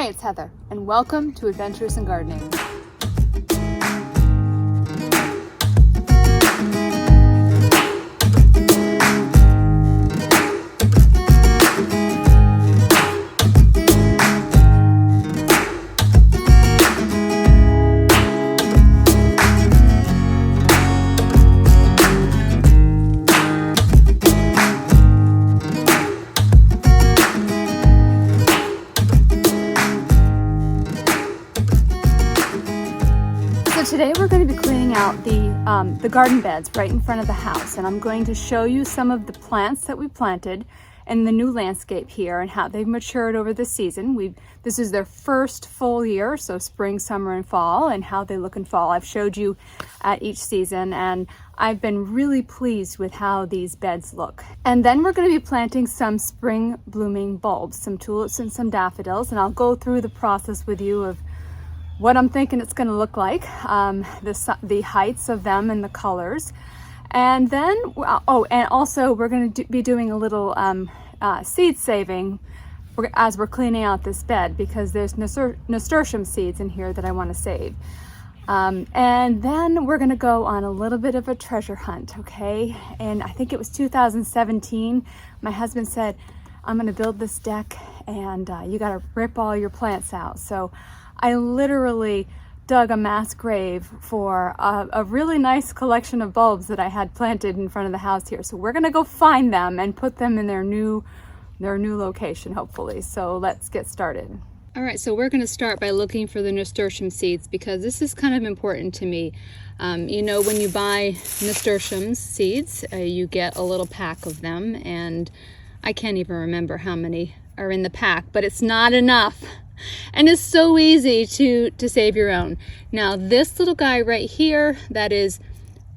Hi, it's Heather, and welcome to Adventures in Gardening. Today we're going to be cleaning out the garden beds right in front of the house, and I'm going to show you some of the plants that we planted in the new landscape here and how they've matured over the season. This is their first full year, so spring, summer, and fall, and how they look in fall. I've showed you at each season, and I've been really pleased with how these beds look. And then we're going to be planting some spring blooming bulbs, some tulips and some daffodils, and I'll go through the process with you of what I'm thinking it's going to look like, the heights of them and the colors. And then, and also we're going to be doing a little seed saving as we're cleaning out this bed, because there's nasturtium seeds in here that I want to save. And then we're going to go on a little bit of a treasure hunt, okay? And I think it was 2017, my husband said, I'm going to build this deck and you got to rip all your plants out. So I literally dug a mass grave for a really nice collection of bulbs that I had planted in front of the house here. So we're gonna go find them and put them in their new location, hopefully. So let's get started. All right, so we're gonna start by looking for the nasturtium seeds, because this is kind of important to me. You know, when you buy nasturtium seeds, you get a little pack of them, and I can't even remember how many are in the pack, but it's not enough. And it's so easy to save your own. Now this little guy right here that is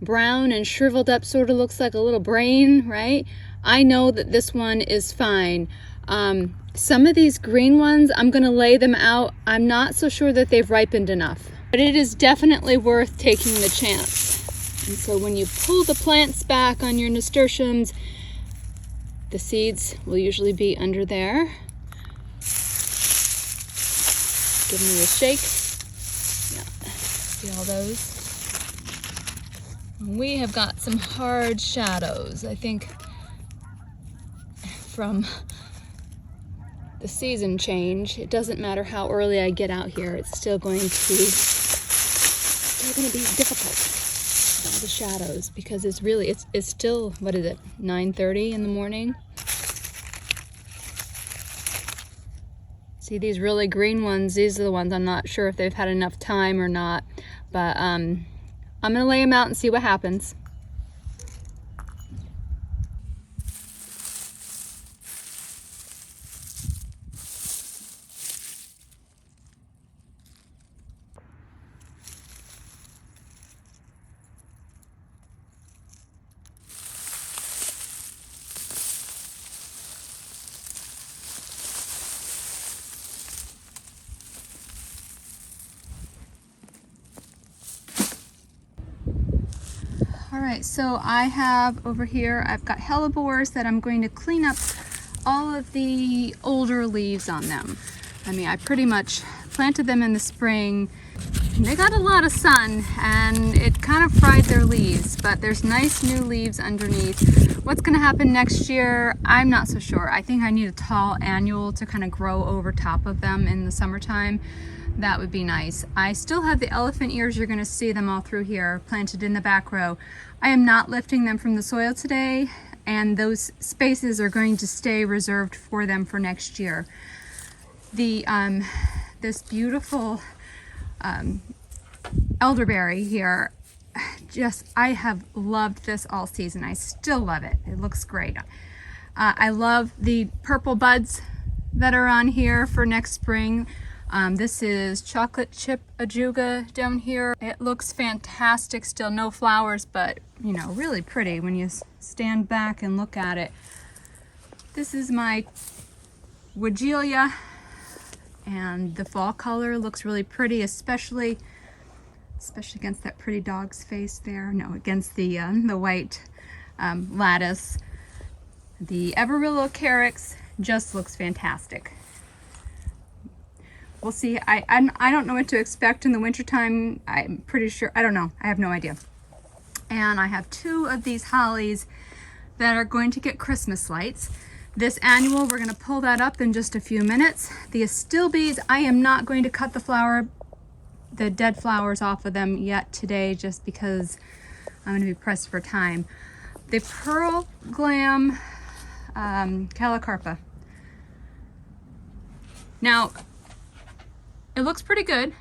brown and shriveled up, sort of looks like a little brain, right? I know that this one is fine. Some of these green ones, I'm gonna lay them out. I'm not so sure that they've ripened enough, but it is definitely worth taking the chance. And so when you pull the plants back on your nasturtiums, the seeds will usually be under there. Give me a shake. Yeah, see all those? We have got some hard shadows, I think, from the season change. It doesn't matter how early I get out here, it's still going to be difficult. All the shadows, because it's still, what is it, 9:30 in the morning? See these really green ones, these are the ones I'm not sure if they've had enough time or not, but I'm gonna lay them out and see what happens. All right, so I have over here, I've got hellebores that I'm going to clean up all of the older leaves on them. I mean, I pretty much planted them in the spring. They got a lot of sun and it kind of fried their leaves, but there's nice new leaves underneath. What's gonna happen next year, I'm not so sure. I think I need a tall annual to kind of grow over top of them in the summertime. That would be nice. I still have the elephant ears. You're going to see them all through here, planted in the back row. I am not lifting them from the soil today, and those spaces are going to stay reserved for them for next year. The this beautiful elderberry here, I have loved this all season. I still love it. It looks great. I love the purple buds that are on here for next spring. This is chocolate chip ajuga down here. It looks fantastic. Still no flowers, but you know, really pretty when you stand back and look at it. This is my Weigela, and the fall color looks really pretty, especially against that pretty dog's face there. No, against the white lattice. The Everillo Carex just looks fantastic. we'll see. I don't know what to expect in the wintertime. I'm pretty sure, I don't know. I have no idea. And I have 2 of these hollies that are going to get Christmas lights. This annual, we're gonna pull that up in just a few minutes. The astilbes, I am not going to cut the dead flowers off of them yet today, just because I'm gonna be pressed for time. The Pearl Glam Calicarpa. Now, it looks pretty good.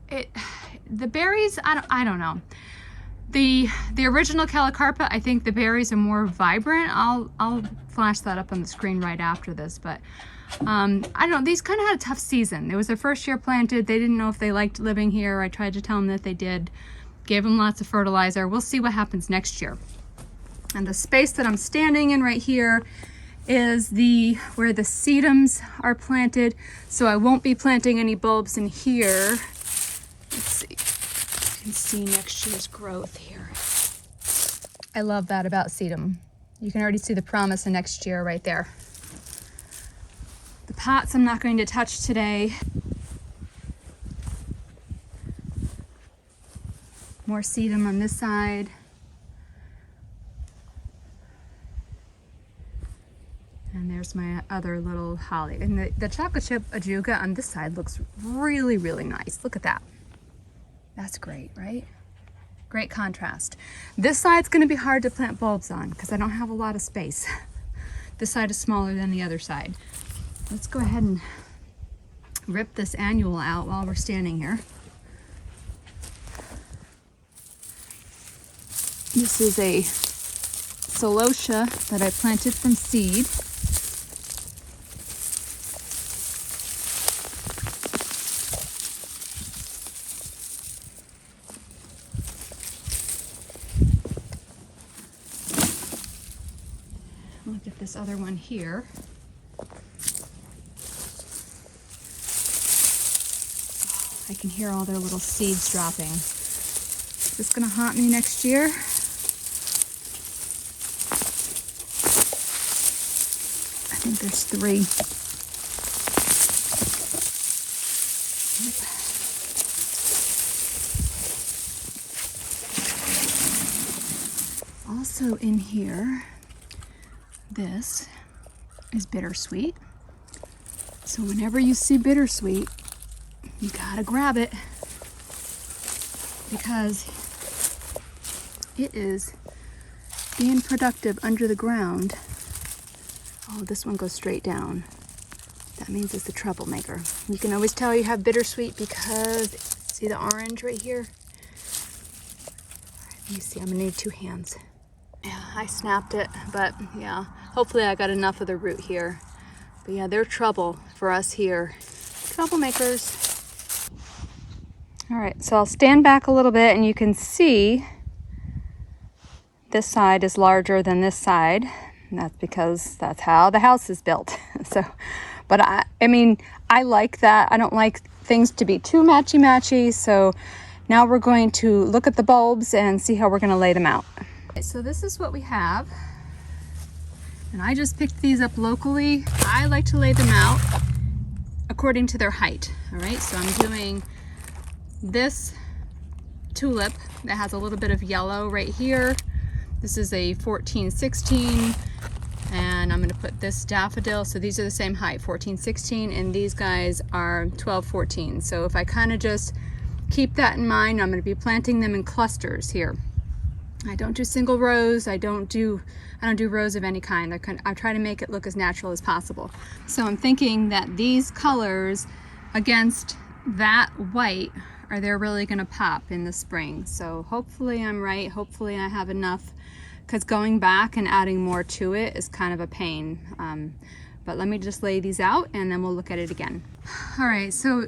The berries, I don't know. The original Calicarpa, I think the berries are more vibrant. I'll flash that up on the screen right after this, but I don't know, these kind of had a tough season. It was their first year planted. They didn't know if they liked living here. I tried to tell them that they did. Gave them lots of fertilizer. We'll see what happens next year. And the space that I'm standing in right here is where the sedums are planted. So I won't be planting any bulbs in here. Let's see. You can see next year's growth here. I love that about sedum. You can already see the promise of next year right there. The pots I'm not going to touch today. More sedum on this side. And there's my other little holly. And the chocolate chip ajuga on this side looks really, really nice. Look at that. That's great, right? Great contrast. This side's gonna be hard to plant bulbs on because I don't have a lot of space. This side is smaller than the other side. Let's go ahead and rip this annual out while we're standing here. This is a celosia that I planted from seed. Look at this other one here. I can hear all their little seeds dropping. Is this gonna haunt me next year? I think there's 3. Also in here, this is bittersweet. So whenever you see bittersweet, you gotta grab it because it is being productive under the ground. Oh, this one goes straight down. That means it's a troublemaker. You can always tell you have bittersweet because, see the orange right here? Let me see, I'm gonna need 2 hands. Yeah, I snapped it, but yeah, hopefully I got enough of the root here. But yeah, they're trouble for us here. Troublemakers. All right, so I'll stand back a little bit and you can see this side is larger than this side. And that's because that's how the house is built. So, but I mean, I like that. I don't like things to be too matchy-matchy. So now we're going to look at the bulbs and see how we're gonna lay them out. Okay, so this is what we have. And I just picked these up locally. I like to lay them out according to their height. All right, so I'm doing this tulip that has a little bit of yellow right here. This is a 14-16, and I'm gonna put this daffodil. So these are the same height, 14-16, and these guys are 12-14. So if I kind of just keep that in mind, I'm gonna be planting them in clusters here. I don't do single rows. I don't do rows of any kind. I try to make it look as natural as possible. So I'm thinking that these colors against that white they're really gonna pop in the spring. So hopefully I'm right. Hopefully I have enough, because going back and adding more to it is kind of a pain. But let me just lay these out and then we'll look at it again. All right, so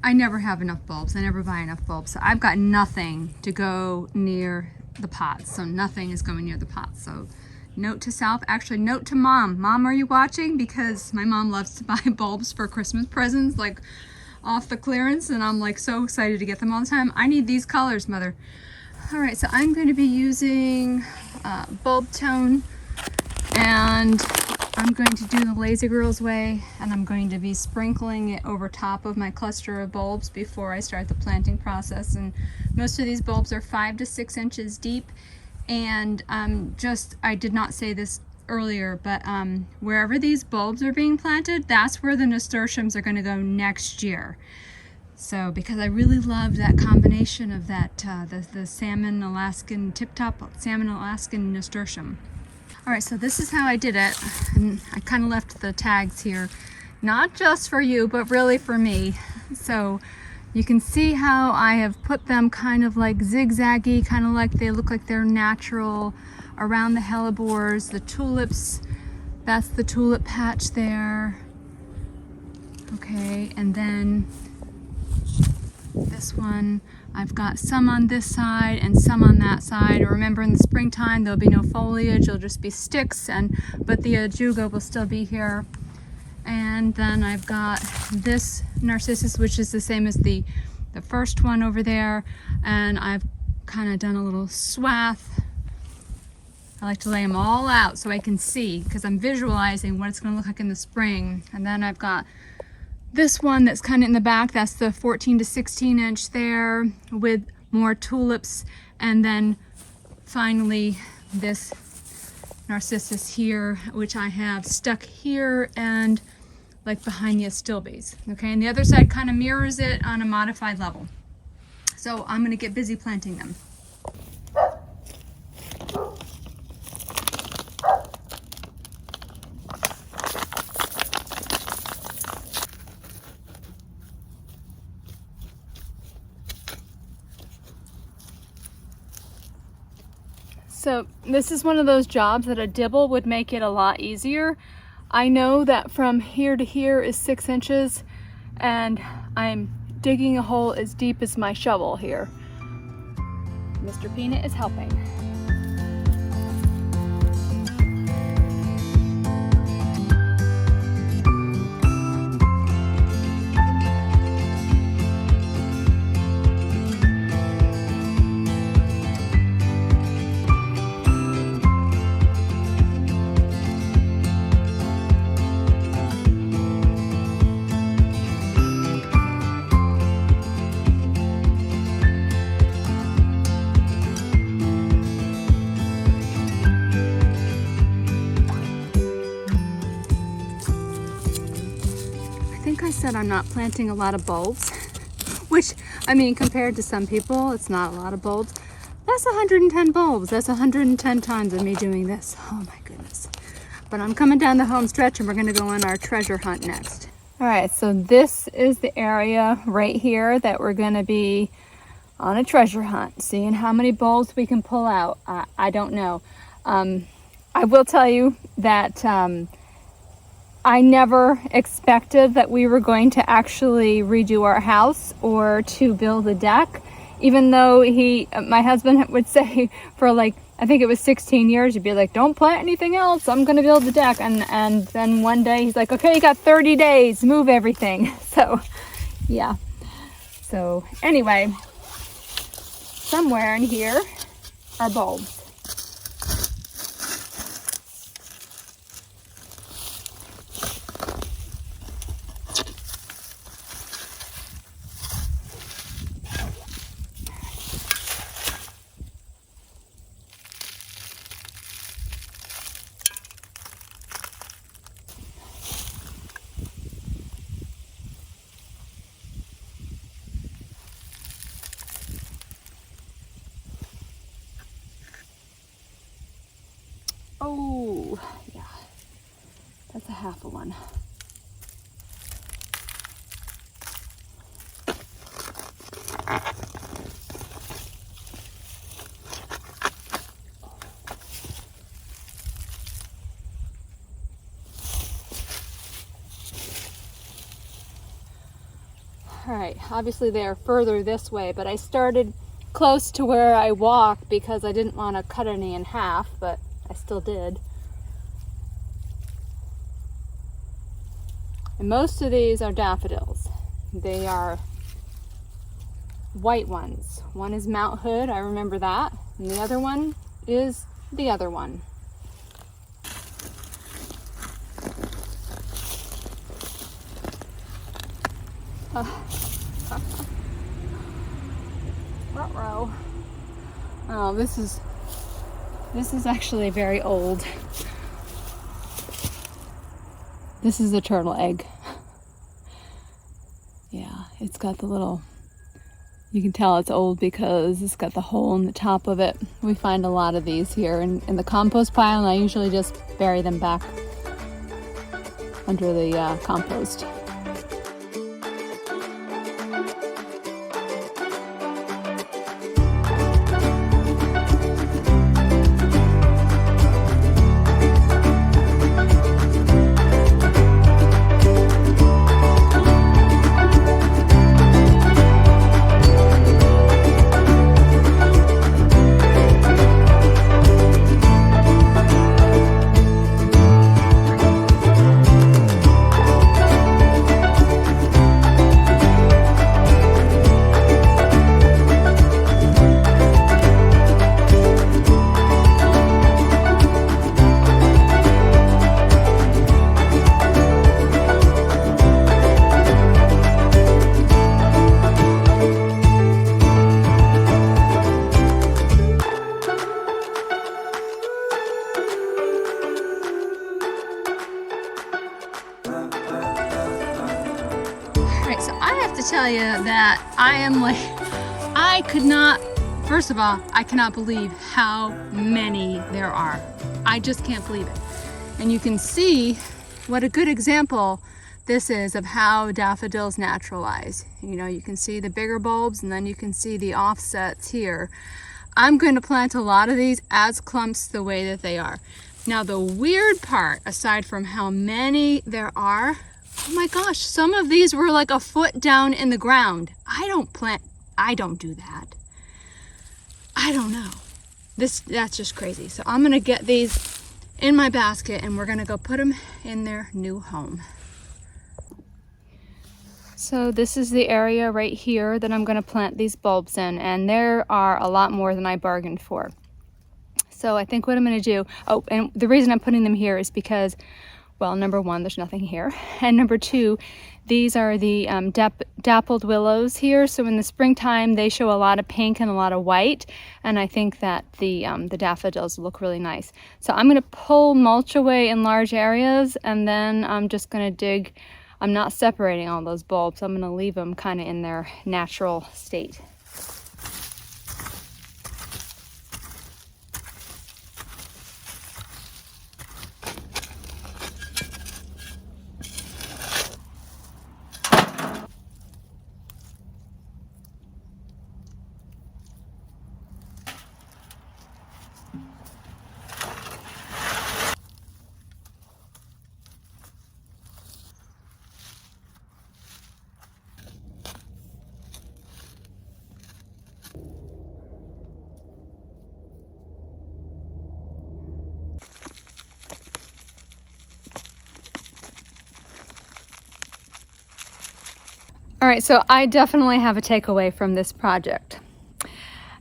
I never have enough bulbs. I never buy enough bulbs. So I've got nothing to go near the pots. So nothing is going near the pots. So note to self, actually note to mom. Mom, are you watching? Because my mom loves to buy bulbs for Christmas presents, like off the clearance, and I'm like so excited to get them all the time. I need these colors, mother. All right, so I'm going to be using bulb tone, and I'm going to do the Lazy Girls way, and I'm going to be sprinkling it over top of my cluster of bulbs before I start the planting process. And most of these bulbs are 5 to 6 inches deep. And I did not say this earlier, but wherever these bulbs are being planted, that's where the nasturtiums are going to go next year. So because I really love that combination of that the salmon Alaskan tip-top salmon Alaskan nasturtium. All right, so this is how I did it, and I kind of left the tags here, not just for you, but really for me. So you can see how I have put them kind of like zigzaggy, kind of like they look like they're natural around the hellebores. The tulips, that's the tulip patch there. Okay, and then this one, I've got some on this side and some on that side. Remember, in the springtime there'll be no foliage, it'll just be sticks, but the ajuga will still be here. And then I've got this narcissus, which is the same as the first one over there, and I've kind of done a little swath. I like to lay them all out so I can see, because I'm visualizing what it's going to look like in the spring. And then I've got this one that's kind of in the back, that's the 14 to 16 inch there with more tulips. And then finally this narcissus here, which I have stuck here and like behind the astilbes. Okay, and the other side kind of mirrors it on a modified level. So I'm going to get busy planting them. So this is one of those jobs that a dibble would make it a lot easier. I know that from here to here is 6 inches, and I'm digging a hole as deep as my shovel here. Mr. Peanut is helping. I said I'm not planting a lot of bulbs, which, I mean, compared to some people, it's not a lot of bulbs. That's 110 bulbs. That's 110 times of me doing this. Oh my goodness. But I'm coming down the home stretch and we're going to go on our treasure hunt next. All right, so this is the area right here that we're going to be on a treasure hunt, seeing how many bulbs we can pull out. I don't know. I will tell you that I never expected that we were going to actually redo our house or to build a deck, even though my husband would say for like, I think it was 16 years, he'd be like, don't plant anything else, I'm gonna build the deck. And then one day he's like, okay, you got 30 days, move everything. So yeah. So anyway, somewhere in here are bulbs. Oh, yeah, that's a half a one. All right, obviously they are further this way, but I started close to where I walked because I didn't want to cut any in half, but I still did. And most of these are daffodils. They are white ones. One is Mount Hood, I remember that, and the other one is the other one. Ruh-roh. Oh, this is actually very old. This is a turtle egg. Yeah, it's got the little, you can tell it's old because it's got the hole in the top of it. We find a lot of these here in the compost pile, and I usually just bury them back under the compost. So I have to tell you that I could not, first of all, I cannot believe how many there are. I just can't believe it. And you can see what a good example this is of how daffodils naturalize. You know, you can see the bigger bulbs and then you can see the offsets here. I'm going to plant a lot of these as clumps the way that they are. Now the weird part, aside from how many there are, oh my gosh, some of these were like a foot down in the ground. I don't do that. I don't know. That's just crazy. So I'm gonna get these in my basket and we're gonna go put them in their new home. So this is the area right here that I'm gonna plant these bulbs in, and there are a lot more than I bargained for. So I think what I'm gonna do, oh, and the reason I'm putting them here is because, well, number one, there's nothing here. And number two, these are the dappled willows here. So in the springtime, they show a lot of pink and a lot of white. And I think that the daffodils look really nice. So I'm gonna pull mulch away in large areas, and then I'm just gonna dig. I'm not separating all those bulbs. I'm gonna leave them kind of in their natural state. All right, so I definitely have a takeaway from this project,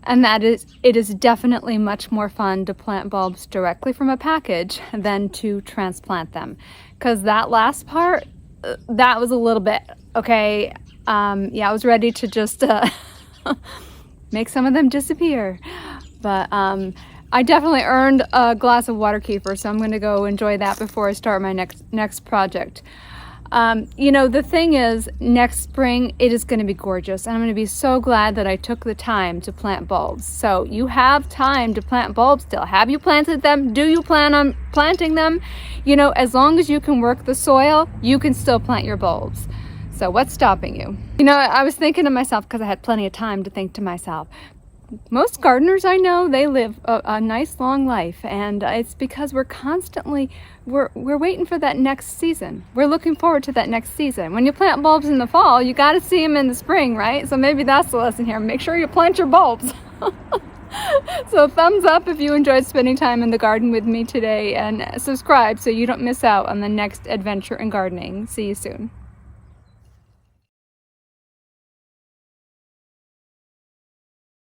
and that is it is definitely much more fun to plant bulbs directly from a package than to transplant them, because that last part, that was a little bit, okay, yeah, I was ready to just make some of them disappear, but I definitely earned a glass of water kefir, so I'm going to go enjoy that before I start my next project. You know, the thing is, next spring it is going to be gorgeous, and I'm going to be so glad that I took the time to plant bulbs. So you have time to plant bulbs still. Have you planted them? Do you plan on planting them? You know, as long as you can work the soil, you can still plant your bulbs. So what's stopping you? You know, I was thinking to myself, because I had plenty of time to think to myself, most gardeners I know, they live a nice long life, and it's because we're constantly we're waiting for that next season. We're looking forward to that next season. When you plant bulbs in the fall, you got to see them in the spring, right? So maybe that's the lesson here. Make sure you plant your bulbs. So thumbs up if you enjoyed spending time in the garden with me today, and subscribe so you don't miss out on the next adventure in gardening. See you soon.